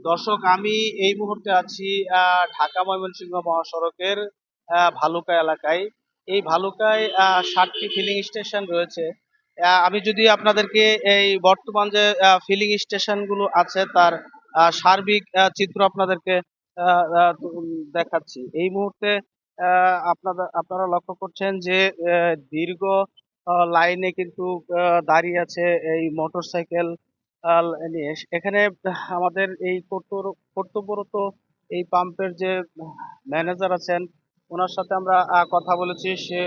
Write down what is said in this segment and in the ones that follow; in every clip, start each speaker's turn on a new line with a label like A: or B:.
A: দর্শক, আমি এই মুহূর্তে আছি ঢাকা ময়মনসিংহ মহাসড়কের ভালুকা এলাকায়। এই ভালুকায় 7টি ফিলিং স্টেশন রয়েছে। আমি যদি আপনাদেরকে এই বর্তমান যে ফিলিং স্টেশন গুলো আছে তার সার্বিক চিত্র আপনাদেরকে দেখাচ্ছি এই মুহূর্তে। আপনারা লক্ষ্য করছেন যে দীর্ঘ লাইনে কিন্তু দাঁড়িয়ে আছে এই মোটরসাইকেল নিয়ে। এখানে আমাদের এই কর্তব্যরত এই পাম্পের যে ম্যানেজার আছেন, ওনার সাথে আমরা কথা বলেছি। সে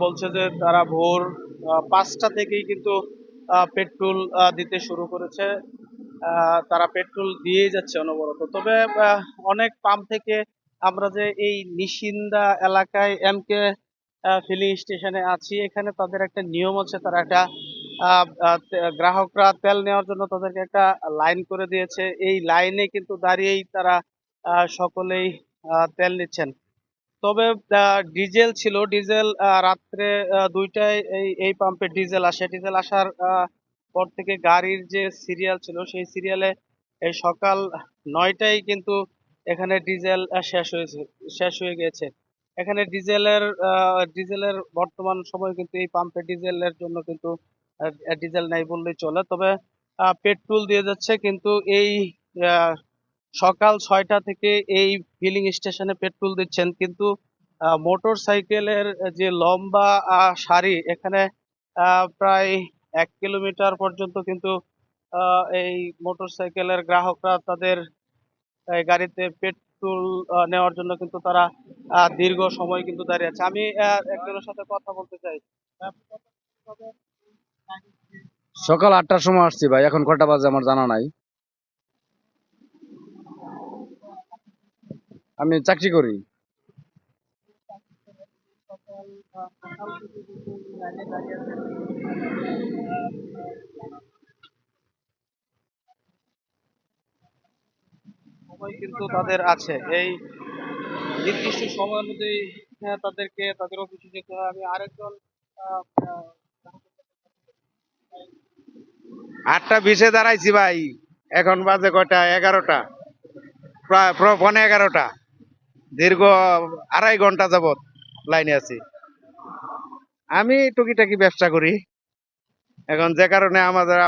A: বলছে যে তারা ভোর 5টা থেকেই কিন্তু পেট্রোল দিতে শুরু করেছে। তারা পেট্রোল দিয়েই যাচ্ছে অনবরত। তবে অনেক পাম্প থেকে আমরা যে এই নিশিন্দা এলাকায় এমকে ফিলিং স্টেশনে আছি, এখানে তাদের একটা নিয়ম আছে। তারা একটা গ্রাহকরা তেল নেওয়ার জন্য তাদেরকে একটা লাইন করে দিয়েছে। এই লাইনে কিন্তু দাঁড়িয়েই তারা সকলেই তেল নিচ্ছেন। তবে ডিজেল ছিল, ডিজেল রাত্রে 2টায় এই পাম্পে ডিজেল আসে। ডিজেল আসার পর থেকে গাড়ির যে সিরিয়াল ছিল সেই সিরিয়ালে এই সকাল 9টায় কিন্তু এখানে ডিজেল শেষ হয়ে গেছে। এখানে ডিজেলের বর্তমান সময় কিন্তু এই পাম্পে ডিজেলের জন্য কিন্তু ডিজেল নাই বললেই চলে। তবে পেট্রোল দিয়ে যাচ্ছে কিন্তু এই আহ, সকাল 6টা থেকে এই ফিলিং স্টেশনে পেট্রোল দিচ্ছেন, কিন্তু মোটর সাইকেলের যে লম্বা সারি এখানে প্রায় 1 কিলোমিটার পর্যন্ত কিন্তু এই মোটর সাইকেলের গ্রাহকরা তাদের এই গাড়িতে পেট্রোল নেওয়ার জন্য কিন্তু তারা দীর্ঘ সময় কিন্তু দাঁড়িয়ে আছে। আমি একজনের সাথে কথা বলতে চাই।
B: সকাল 8টার সময় আসছি ভাই, এখন কটা বাজে আমার জানা নাই। আমি চাকরি করি।
A: সকাল থেকে কিন্তু লাইনে দাঁড়িয়ে আছেন। সময় কিন্তু তাদের আছে, এই নির্দিষ্ট সময় অনুযায়ী তাদের অফিসে যেতে হয়। আমি আরেকজন আহ, আহ,
C: 8টা 20-এ দাঁড়াইছি ভাই। এখন বাজে কয়টা? 11টা, প্রায় পৌনে 11টা। দীর্ঘ 2.5 ঘন্টা যাবত লাইনে আছি। আমি টুকিটাকি ব্যবসা করি। এখন যে কারণে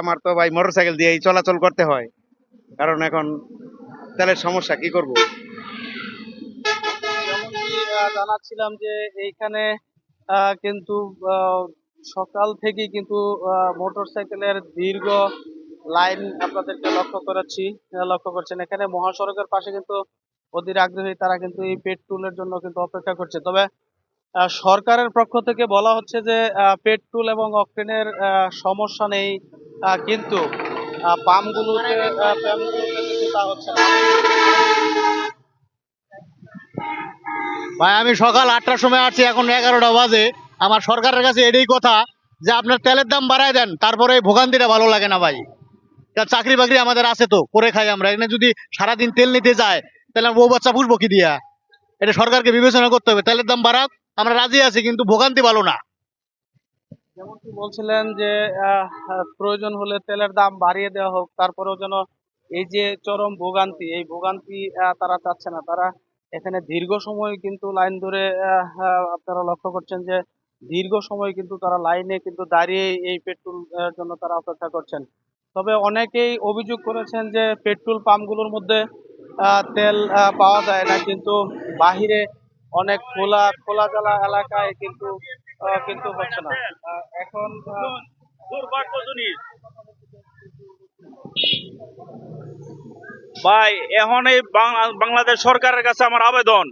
C: আমার তো ভাই মোটরসাইকেল দিয়েই চলাচল করতে হয়, কারণ এখন তেলের সমস্যা, কি করব।
A: যেমনটি জানাচ্ছিলাম যে এইখানে কিন্তু আহ, সকাল থেকেই কিন্তু মোটর সাইকেলের দীর্ঘ লাইন আপনাদেরকে লক্ষ্য করছেন। এখানে মহাসড়কের পাশে কিন্তু অধীর আগ্রহী তারা কিন্তু এই পেট্রোলের জন্য কিন্তু অপেক্ষা করছে। তবে সরকারের পক্ষ থেকে বলা হচ্ছে যে পেট্রোল এবং অকটেনের সমস্যা নেই, কিন্তু পাম্পগুলোতে কিন্তু তা হচ্ছে না।
D: ভাই আমি সকাল 8টার সময় আসছি, এখন 11টা বাজে। আমার সরকারের কাছে এটাই কথা যে আপনার তেলের দাম বাড়ায় দেন, তারপরে এই ভোগান্তিটা ভালো লাগে না ভাই। তা চাকরি বাকরি আমাদের আছে, তো করে খাই আমরা। এখানে যদি সারাদিন তেল নিতে যায় তাহলে আমার বউ বাচ্চা পুষবো কি দিয়া? এটা সরকারকে বিবেচনা করতে হবে। তেলের দাম বাড়াক, আমরা রাজি আছি, কিন্তু ভোগান্তি ভালো না।
A: যেমনটি বলছিলেন যে প্রয়োজন হলে তেলের দাম বাড়িয়ে দেওয়া হোক, তারপরেও যেন এই যে চরম ভোগান্তি, এই ভোগান্তি তারা চাচ্ছে না। তারা এখানে দীর্ঘ সময় কিন্তু লাইন ধরে আপনারা লক্ষ্য করছেন যে দীর্ঘ সময় কিন্তু তারা লাইনে কিন্তু দাঁড়িয়ে এই পেট্রোল জন্য তারা অপেক্ষা করছেন। তবে অনেকেই অভিযোগ করেছেন যে পেট্রোল পাম্পগুলোর মধ্যে তেল পাওয়া যায় না, কিন্তু বাহিরে অনেক খোলা খোলা জলা এলাকায় কিন্তু হচ্ছে না। এখন
E: দুর্ভাগ্য জিনিস ভাই। এখন এই বাংলাদেশ সরকারের কাছে আমার আবেদন,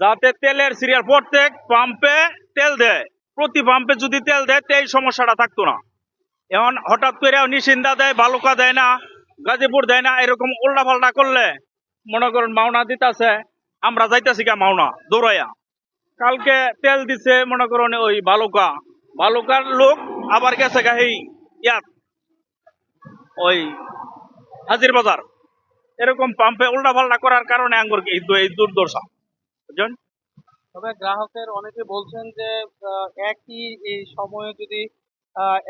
E: যাতে তেলের সিরিয়াল প্রত্যেক পাম্পে তেল দেয়। প্রতি পাম্পে যদি তেল দেয় তো এই সমস্যাটা থাকতো না। এখন হঠাৎ করে নিশিন্দা দেয়, বালুকা দেয় না, গাজীপুর দেয় না, এরকম উল্টা পাল্টা করলে মনে করেন মাওনা দিতেছে, আমরা যাইতেছি গা মাওনা দৌড়াইয়া। কালকে তেল দিছে মনে করেন ওই বালুকার লোক, আবার গেছে গা এই ইয়াত ওই হাজির বাজার। এরকম পাম্পে উল্টা পাল্টা করার কারণে আঙ্গুর এই দুর্দশা, বুঝছেন।
A: তবে গ্রাহকের অনেকে বলছেন যে একই এই সময়ে যদি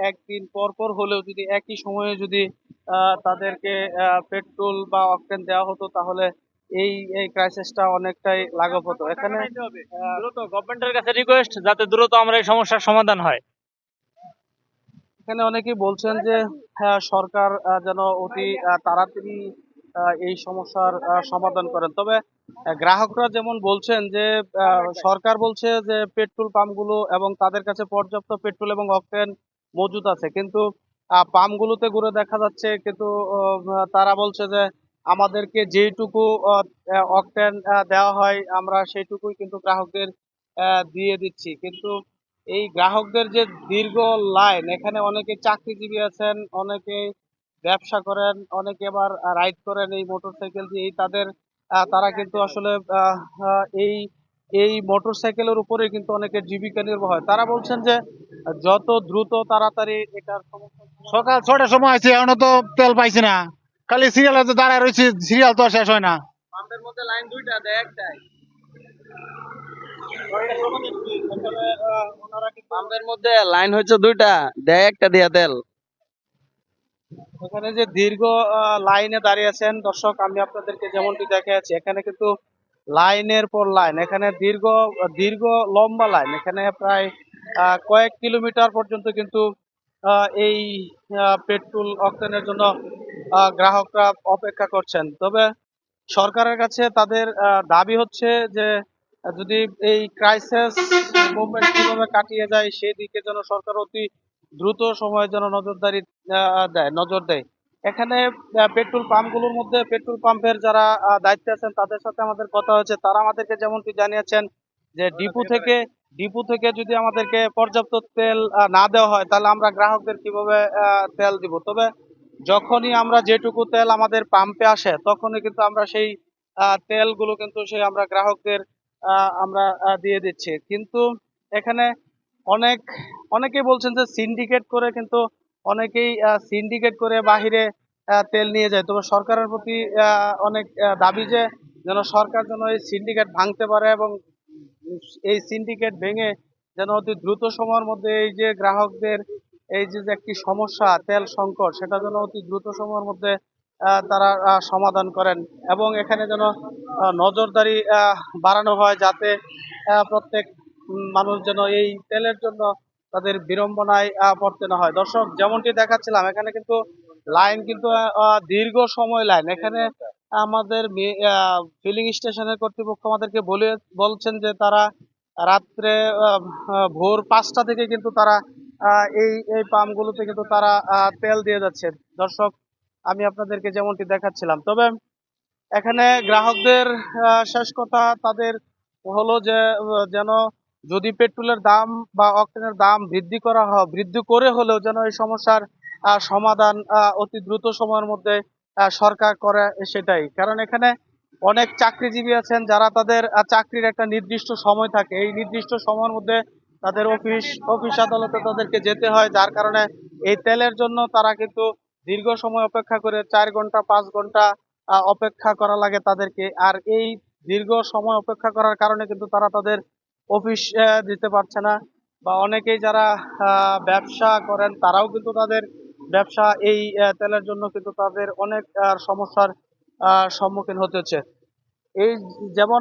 A: একদিন পর পর হলেও যদি একই সময়ে যদি তাদেরকে পেট্রোল বা অকটেন দেওয়া হতো, তাহলে এই এই ক্রাইসিসটা অনেকটাই লাঘব হতো। এখানে
F: দ্রুত গভর্নমেন্টের কাছে রিকোয়েস্ট যাতে দ্রুত আমরা এই সমস্যার সমাধান হয়।
A: এখানে অনেকেই বলছেন যে সরকার যেন অতি তাড়াতাড়ি এই সমস্যার সমাধান করেন। তবে গ্রাহকরা যেমন বলছেন যে সরকার বলছে যে পেট্রোল পাম্পগুলো এবং তাদের কাছে পর্যাপ্ত পেট্রোল এবং অকটেন মজুদ আছে, কিন্তু পাম্পগুলোতে ঘুরে দেখা যাচ্ছে কিন্তু তারা বলছে যে আমাদেরকে যেইটুকু অকটেন দেওয়া হয় আমরা সেইটুকুই কিন্তু গ্রাহকদের দিয়ে দিচ্ছি। কিন্তু এই গ্রাহকদের যে দীর্ঘ লাইন, এখানে অনেকে চাকরিজীবী আছেন, অনেকে ব্যবসা করেন, অনেকে আবার রাইড করেন এই মোটরসাইকেল দিয়ে, তাদের তারা কিন্তু আসলে এই এই মোটরসাইকেলের উপরে কিন্তু অনেকের জীবিকা নির্বাহ হয়। তারা বলছেন যে যত দ্রুত তাড়াতাড়ি এটার সমস্যা
D: সকাল 6টার সময় আইছি, এখনো তো তেল পাইছি না। খালি সিরিয়ালে তো দাঁড়ায় রয়েছি, সিরিয়াল তো আর শেষ হয় না।
A: পাম্পের মধ্যে লাইন দুইটা দেয় একটাই, আসলে ওনারা কিন্তু
B: পাম্পের মধ্যে লাইন হচ্ছে দুইটা, দেয় একটা দিয়া তেল।
A: এখানে যে দীর্ঘ লাইনে দাঁড়িয়ে আছেন দর্শক, আমি আপনাদেরকে যেমনটি দেখাচ্ছি, এখানে কিন্তু লাইনের পর লাইন, এখানে দীর্ঘ দীর্ঘ লম্বা লাইন, এখানে প্রায় কয়েক কিলোমিটার পর্যন্ত কিন্তু এই পেট্রোল অকটেনের জন্য গ্রাহকরা অপেক্ষা করছেন। তবে সরকারের কাছে তাদের দাবি হচ্ছে যে যদি এই ক্রাইসিস মুভমেন্ট কিভাবে কাটিয়ে যায় সেদিকে যেন সরকার অতি দ্রুত সময়ের জন্য নজর দেয়। এখানে পেট্রোল পাম্পগুলোর মধ্যে পেট্রোল পাম্পের যারা দায়িত্বে আছেন তাদের সাথে আমাদের কথা হয়েছে, তারা আমাদেরকে যেমনটি জানিয়েছেন যে ডিপো থেকে যদি আমাদেরকে পর্যাপ্ত তেল না দেওয়া হয় তাহলে আমরা গ্রাহকদের কিভাবে তেল দিব। তবে যখনই আমরা যেটুকু তেল আমাদের পাম্পে আসে তখনই কিন্তু আমরা সেই তেলগুলো কিন্তু সেই আমরা গ্রাহকদের আমরা দিয়ে দিচ্ছি। কিন্তু এখানে অনেক অনেকেই বলছেন যে সিন্ডিকেট করে কিন্তু অনেকেই সিন্ডিকেট করে বাহিরে তেল নিয়ে যায়। তবে সরকারের প্রতি অনেক দাবি যে যেন সরকার যেন এই সিন্ডিকেট ভাঙতে পারে এবং এই সিন্ডিকেট ভেঙে যেন অতি দ্রুত সময়ের মধ্যে এই যে গ্রাহকদের এই যে যে একটি সমস্যা তেল সংকট, সেটা যেন অতি দ্রুত সময়ের মধ্যে তারা সমাধান করেন এবং এখানে যেন নজরদারি বাড়ানো হয়, যাতে প্রত্যেক মানুষ যেন এই তেলের জন্য তাদের বিড়ম্বনায় পড়তে না হয়। দর্শক যেমনটি দেখাচ্ছিলাম, এখানে কিন্তু লাইন কিন্তু দীর্ঘ সময় লাইন। এখানে আমাদের ফিলিং স্টেশনের কর্তৃপক্ষ আমাদেরকে বলছেন যে তারা রাত্রে ভোর 5টা থেকে কিন্তু তারা এই এই পাম্পগুলোতে কিন্তু তারা তেল দিয়ে যাচ্ছে। দর্শক আমি আপনাদেরকে যেমনটি দেখাচ্ছিলাম, তবে এখানে গ্রাহকদের শেষ কথা তাদের হলো যে যেন যদি পেট্রোলের দাম বা অকটেনের দাম বৃদ্ধি করে হলেও যেন এই সমস্যার সমাধান অতি দ্রুত সময়ের মধ্যে সরকার করে, সেটাই। কারণ এখানে অনেক চাকরিজীবী আছেন যারা তাদের চাকরির একটা নির্দিষ্ট সময় থাকে, এই নির্দিষ্ট সময়ের মধ্যে তাদের অফিস আদালতে তাদেরকে যেতে হয়, যার কারণে এই তেলের জন্য তারা কিন্তু দীর্ঘ সময় অপেক্ষা করে 4 ঘন্টা 5 ঘন্টা অপেক্ষা করা লাগে তাদেরকে। আর এই দীর্ঘ সময় অপেক্ষা করার কারণে কিন্তু তারা তাদের অফিস দিতে পারছে না, বা অনেকেই যারা ব্যবসা করেন তারাও কিন্তু তাদের ব্যবসা এই তেলের জন্য কিন্তু তাদের অনেক সমস্যার সম্মুখীন হতে হচ্ছে। এই যেমন